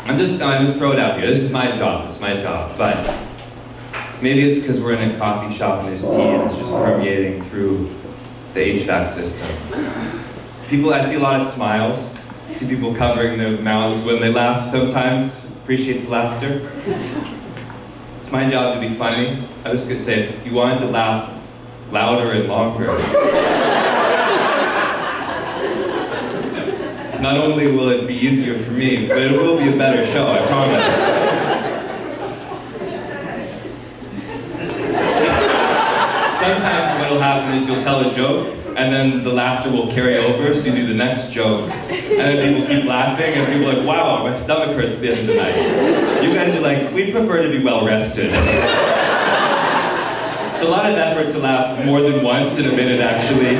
I'm just throw it out here. This is my job. It's my job. But maybe it's because we're in a coffee shop and there's tea and it's just permeating through the HVAC system. I see a lot of smiles. I see people covering their mouths when they laugh sometimes. Appreciate the laughter. It's my job to be funny. I was gonna say, if you wanted to laugh louder and longer, not only will it be easier for me, but it will be a better show, I promise. Sometimes what will happen is you'll tell a joke, and then the laughter will carry over, so you do the next joke, and then people keep laughing, and people are like, wow, my stomach hurts at the end of the night. You guys are like, we'd prefer to be well rested. It's a lot of effort to laugh more than once in a minute, actually.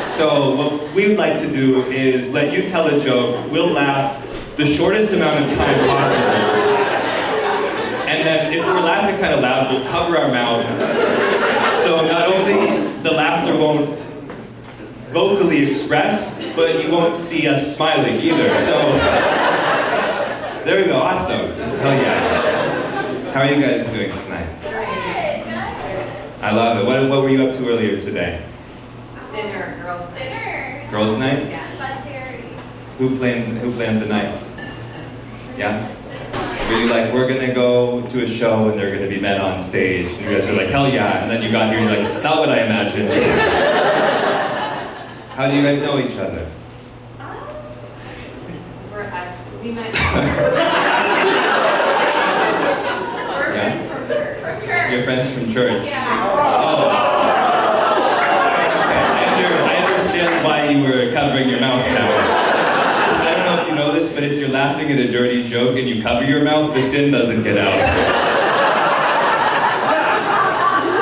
So what we would like to do is let you tell a joke, we'll laugh the shortest amount of time possible, and then if we're laughing kind of loud, we'll cover our mouth, so not only the laughter won't vocally express, but you won't see us smiling either. So, there we go, awesome. Hell yeah. How are you guys doing tonight? I love it. What were you up to earlier today? Dinner, girls' dinner. Girls' night? Yeah, fun charity. Who planned the night? Yeah? Were you like, we're gonna go to a show and they're gonna be men on stage, and you guys are like, hell yeah, and then you got here and you're like, not what I imagined. How do you guys know each other? We met. Yeah? From church. Your friends from church? Yeah. Oh. Okay, I understand why you were covering your mouth now. I don't know if you know this, but if you're laughing at a dirty joke and you cover your mouth, the sin doesn't get out.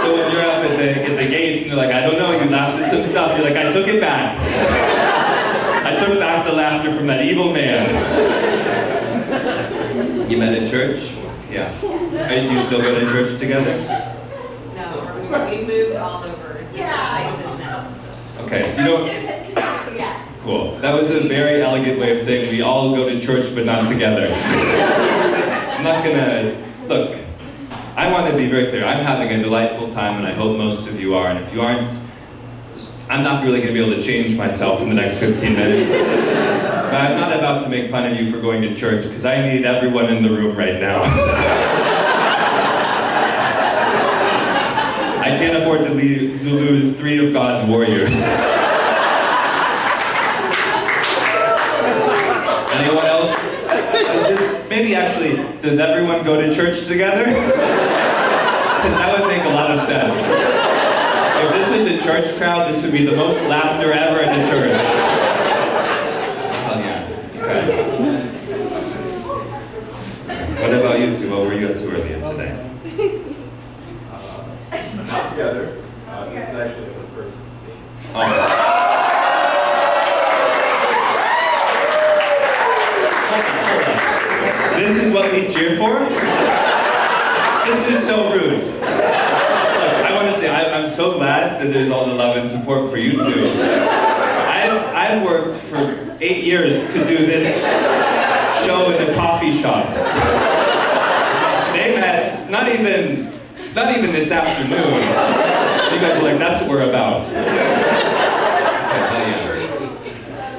So when you're up at the gates and they're like, I don't know, you laughed at some stuff, you're like, I took it back. I took back the laughter from that evil man. You met at church? Yeah. Do you still go to church together? No, we moved all over. Yeah. Now. Okay, so you don't... Yeah. Cool. That was a very elegant way of saying we all go to church but not together. I'm not gonna... Look, I want to be very clear. I'm having a delightful time and I hope most of you are, and if you aren't, I'm not really going to be able to change myself in the next 15 minutes. But I'm not about to make fun of you for going to church, because I need everyone in the room right now. I can't afford to lose 3 of God's warriors. Anyone else? Maybe actually, does everyone go to church together? Because that would make a lot of sense. If this was a church crowd, this would be the most laughter ever in a church. Oh yeah, okay. What about you two? What were you up to earlier today? Not together. This is actually the first date. Oh. This is what we cheer for? This is so rude. Look, I want to say, I'm so glad that there's all the love and support for you two. I've worked for 8 years to do this show in a coffee shop. They met, not even this afternoon. You guys are like, that's what we're about. Okay,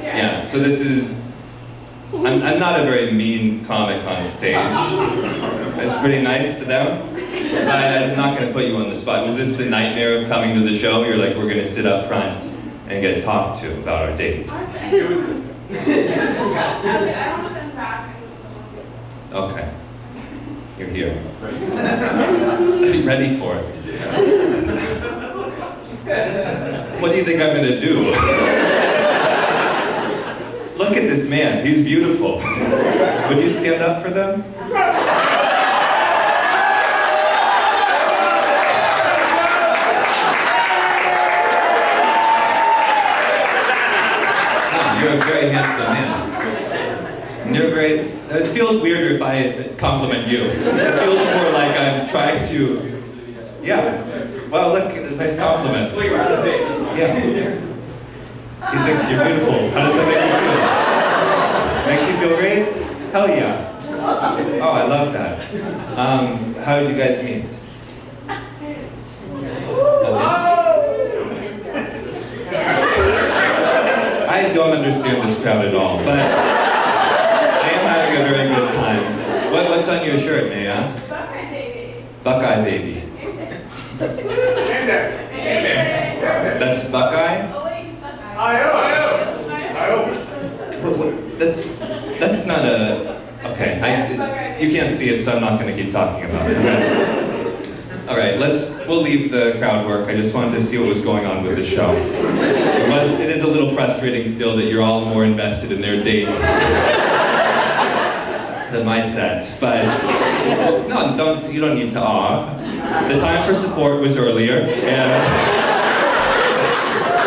yeah, so this is, I'm not a very mean comic on stage. It's pretty nice to them. I'm not going to put you on the spot. Was this the nightmare of coming to the show? You're like, we're going to sit up front and get talked to about our date. It was dismissed. Okay. You're here. Are you ready for it? What do you think I'm going to do? Look at this man. He's beautiful. Would you stand up for them? You're a very handsome man. You're great. It feels weirder if I compliment you. It feels more like I'm trying to... Yeah. Well, look, nice compliment. Well, you're out of date. Yeah. He thinks you're beautiful. How does that make you feel? Makes you feel great? Hell yeah. Oh, I love that. How did you guys meet? I don't understand this crowd at all, but I am having a very good time. What's on your shirt, may I ask? Buckeye baby. Buckeye Baby. That's Buckeye? Oh wait, Buckeye. That's not a... Okay, you can't see it, so I'm not going to keep talking about it. Okay. All right, we'll leave the crowd work. I just wanted to see what was going on with the show. It is a little frustrating still that you're all more invested in their date than my set, but no, you don't need to awe. The time for support was earlier, and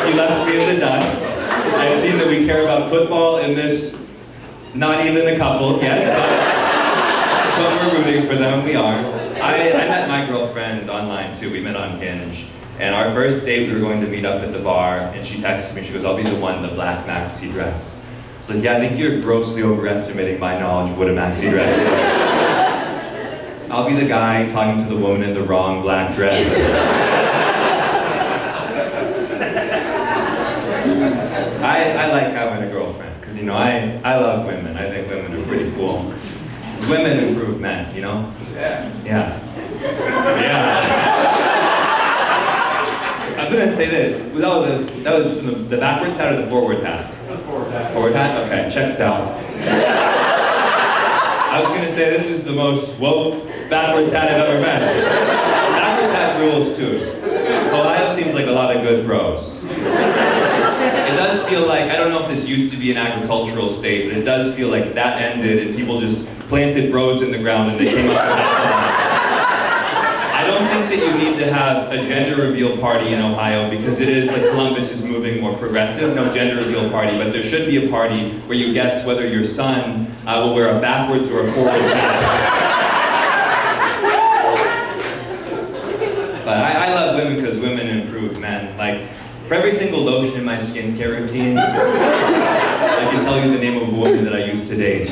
you left me in the dust. I've seen that we care about football in this, not even a couple yet, but we're rooting for them, we are. I met my girlfriend online too, we met on Hinge. And our first date, we were going to meet up at the bar, and she texted me, she goes, I'll be the one in the black maxi dress. I was like, yeah, I think you're grossly overestimating my knowledge of what a maxi dress is. I'll be the guy talking to the woman in the wrong black dress. I like having a girlfriend, because, you know, I love women. I think women are pretty cool. Because women improve men, you know? Yeah. I'm gonna say that that was the backwards hat or the forward hat? Forward hat. Forward hat? Okay, checks out. I was gonna say this is the most woke backwards hat I've ever met. Backwards hat rules too. Ohio seems like a lot of good bros. It does feel like, I don't know if this used to be an agricultural state, but it does feel like that ended and people just planted bros in the ground and they came up with that song. I don't think that you need to have a gender reveal party in Ohio because it is like Columbus is moving more progressive, no gender reveal party, but there should be a party where you guess whether your son will wear a backwards or a forwards hat. But I love women because women improve men. Like, for every single lotion in my skincare routine, I can tell you the name of a woman that I used to date.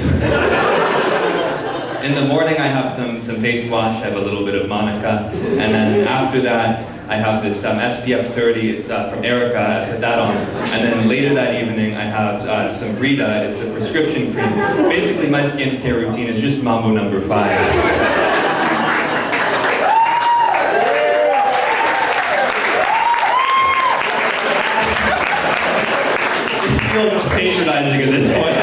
In the morning, I have some face wash. I have a little bit of Monica, and then after that, I have this SPF 30. It's from Erica. I put that on, and then later that evening, I have some Brita. It's a prescription cream. Basically, my skincare routine is just Mambo number 5. Feels patronizing at this point.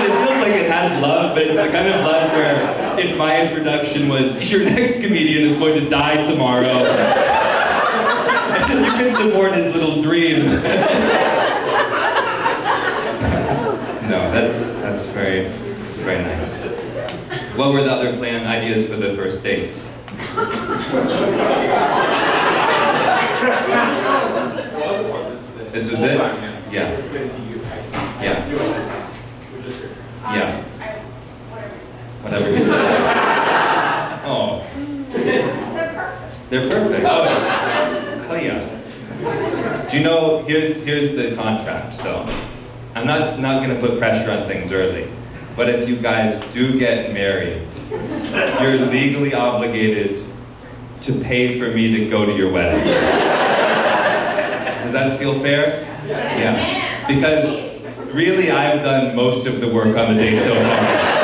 It feels like it has love, but it's the kind of love where if my introduction was, your next comedian is going to die tomorrow, and you can support his little dream. No, that's very nice. What were the other plan ideas for the first date? This was it? Yeah. Yeah. Yeah. Whatever he said. Oh. They're perfect. Oh, hell yeah. Do you know, here's the contract though. I'm not gonna put pressure on things early, but if you guys do get married, you're legally obligated to pay for me to go to your wedding. Does that feel fair? Yeah. Because really, I've done most of the work on the date so far.